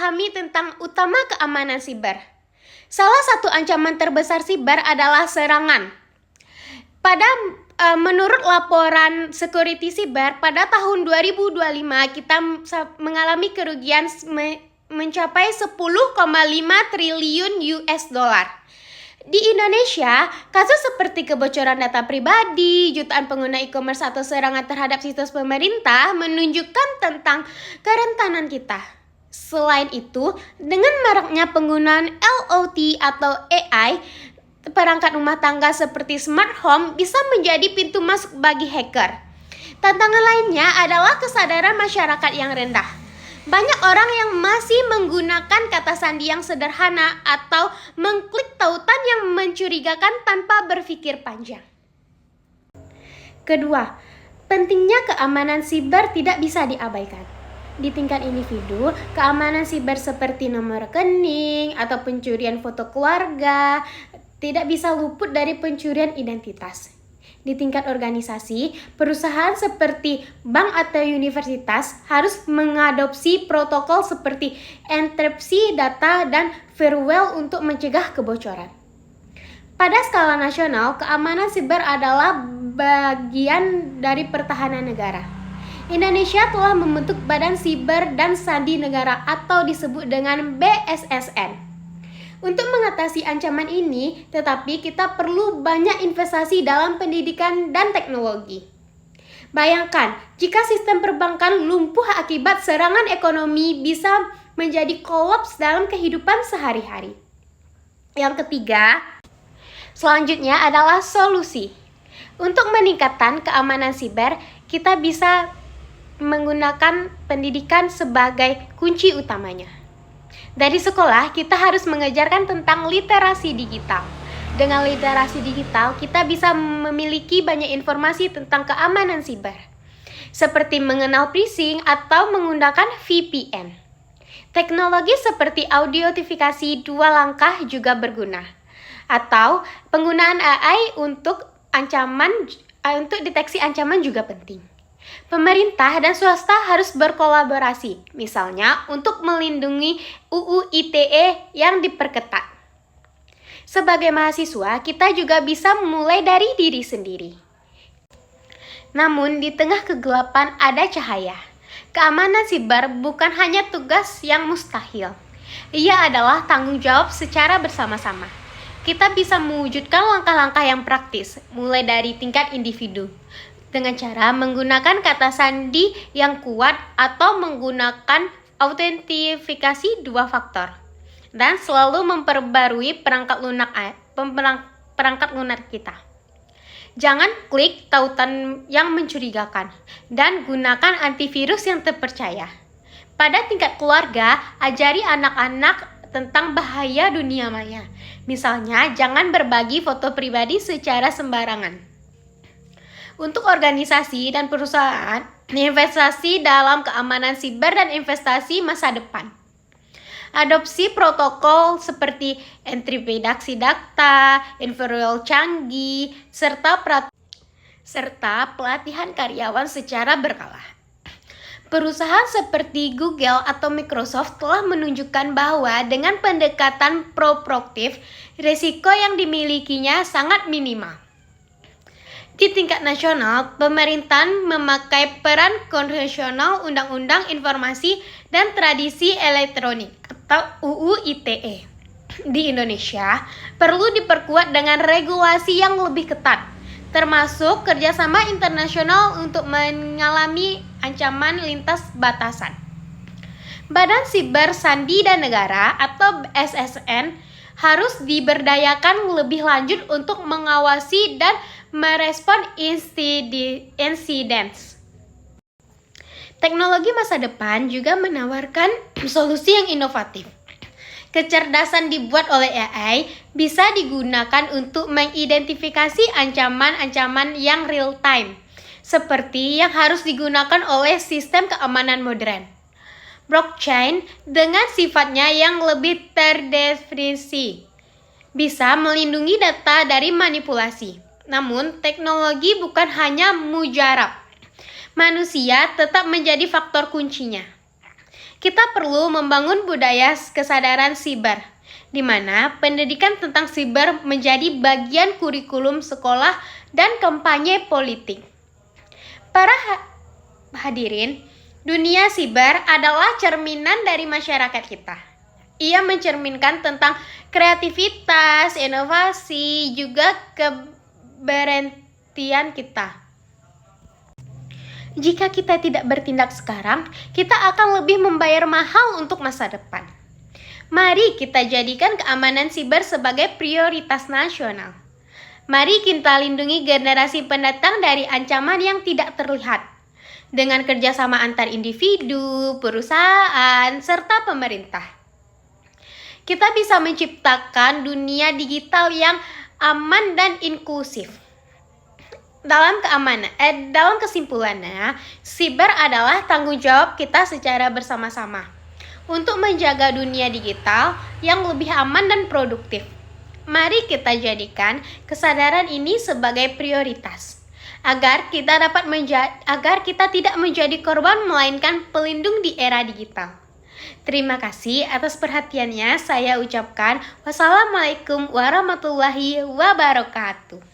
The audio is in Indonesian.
pahami tentang utama keamanan siber. Salah satu ancaman terbesar siber adalah serangan. Menurut laporan Security Siber, pada tahun 2025 kita mengalami kerugian mencapai 10,5 triliun US dollar. Di Indonesia, kasus seperti kebocoran data pribadi, jutaan pengguna e-commerce atau serangan terhadap situs pemerintah menunjukkan tentang kerentanan kita. Selain itu, dengan maraknya penggunaan IoT atau AI, perangkat rumah tangga seperti smart home bisa menjadi pintu masuk bagi hacker. Tantangan lainnya adalah kesadaran masyarakat yang rendah. Banyak orang yang masih menggunakan kata sandi yang sederhana atau mengklik tautan yang mencurigakan tanpa berpikir panjang. Kedua, pentingnya keamanan siber tidak bisa diabaikan. Di tingkat individu, keamanan siber seperti nomor rekening atau pencurian foto keluarga tidak bisa luput dari pencurian identitas. Di tingkat organisasi, perusahaan seperti bank atau universitas harus mengadopsi protokol seperti enkripsi data dan firewall untuk mencegah kebocoran. Pada skala nasional, keamanan siber adalah bagian dari pertahanan negara. Indonesia telah membentuk Badan Siber dan Sandi Negara atau disebut dengan BSSN. Untuk mengatasi ancaman ini, tetapi kita perlu banyak investasi dalam pendidikan dan teknologi. Bayangkan, jika sistem perbankan lumpuh akibat serangan ekonomi bisa menjadi kolaps dalam kehidupan sehari-hari. Yang ketiga, selanjutnya adalah solusi. Untuk meningkatkan keamanan siber, kita bisa menggunakan pendidikan sebagai kunci utamanya. Dari sekolah, kita harus mengajarkan tentang literasi digital. Dengan literasi digital, kita bisa memiliki banyak informasi tentang keamanan siber, seperti mengenal phishing atau menggunakan VPN. Teknologi seperti autentifikasi 2 langkah juga berguna, atau penggunaan AI untuk deteksi ancaman juga penting. Pemerintah dan swasta harus berkolaborasi, misalnya untuk melindungi UU ITE yang diperketat. Sebagai mahasiswa, kita juga bisa memulai dari diri sendiri. Namun, di tengah kegelapan ada cahaya. Keamanan siber bukan hanya tugas yang mustahil. Ia adalah tanggung jawab secara bersama-sama. Kita bisa mewujudkan langkah-langkah yang praktis, mulai dari tingkat individu, dengan cara menggunakan kata sandi yang kuat atau menggunakan autentifikasi 2 faktor, dan selalu memperbarui perangkat lunak kita. Jangan klik tautan yang mencurigakan dan gunakan antivirus yang terpercaya. Pada tingkat keluarga, ajari anak-anak tentang bahaya dunia maya. Misalnya, jangan berbagi foto pribadi secara sembarangan. Untuk organisasi dan perusahaan, investasi dalam keamanan siber dan investasi masa depan. Adopsi protokol seperti enkripsi data, firewall canggih, serta pelatihan karyawan secara berkala. Perusahaan seperti Google atau Microsoft telah menunjukkan bahwa dengan pendekatan proaktif, risiko yang dimilikinya sangat minimal. Di tingkat nasional, pemerintahan memakai peran konstitusional Undang-Undang Informasi dan Tradisi Elektronik atau UU ITE. Di Indonesia, perlu diperkuat dengan regulasi yang lebih ketat, termasuk kerjasama internasional untuk mengalami ancaman lintas batasan. Badan Siber Sandi dan Negara atau BSSN harus diberdayakan lebih lanjut untuk mengawasi dan merespon insiden. Teknologi masa depan juga menawarkan solusi yang inovatif. Kecerdasan dibuat oleh AI bisa digunakan untuk mengidentifikasi ancaman-ancaman yang real time, seperti yang harus digunakan oleh sistem keamanan modern. Blockchain dengan sifatnya yang lebih terdefinisi bisa melindungi data dari manipulasi. Namun, teknologi bukan hanya mujarab. Manusia tetap menjadi faktor kuncinya. Kita perlu membangun budaya kesadaran siber, di mana pendidikan tentang siber menjadi bagian kurikulum sekolah dan kampanye politik. Para hadirin, dunia siber adalah cerminan dari masyarakat kita. Ia mencerminkan tentang kreativitas, inovasi, juga keberhentian kita. Jika kita tidak bertindak sekarang, kita akan lebih membayar mahal untuk masa depan. Mari kita jadikan keamanan siber sebagai prioritas nasional. Mari kita lindungi generasi pendatang dari ancaman yang tidak terlihat. Dengan kerjasama antar individu, perusahaan, serta pemerintah, kita bisa menciptakan dunia digital yang aman dan inklusif. Dalam kesimpulannya, siber adalah tanggung jawab kita secara bersama-sama untuk menjaga dunia digital yang lebih aman dan produktif. Mari kita jadikan kesadaran ini sebagai prioritas, agar kita tidak menjadi korban melainkan pelindung di era digital. Terima kasih atas perhatiannya. Saya ucapkan wassalamualaikum warahmatullahi wabarakatuh.